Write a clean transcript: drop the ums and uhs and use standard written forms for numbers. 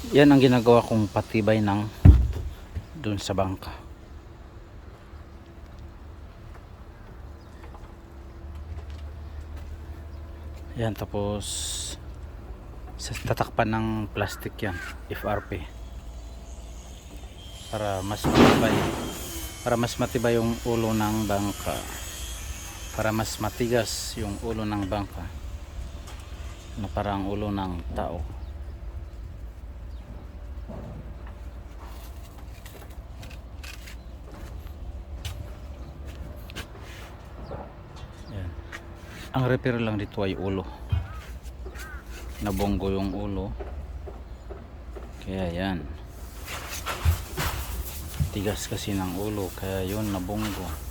Yan ang ginagawa kong patibay ng dun sa bangka. Yan, tapos tatakpan ng plastic yan, FRP, para mas matibay yung ulo ng bangka, para mas matigas yung ulo ng bangka na parang ulo ng tao. Yan. Ang repair lang dito ay ulo, nabonggo yung ulo, kaya yan, tigas kasi ng ulo, kaya yun nabonggo.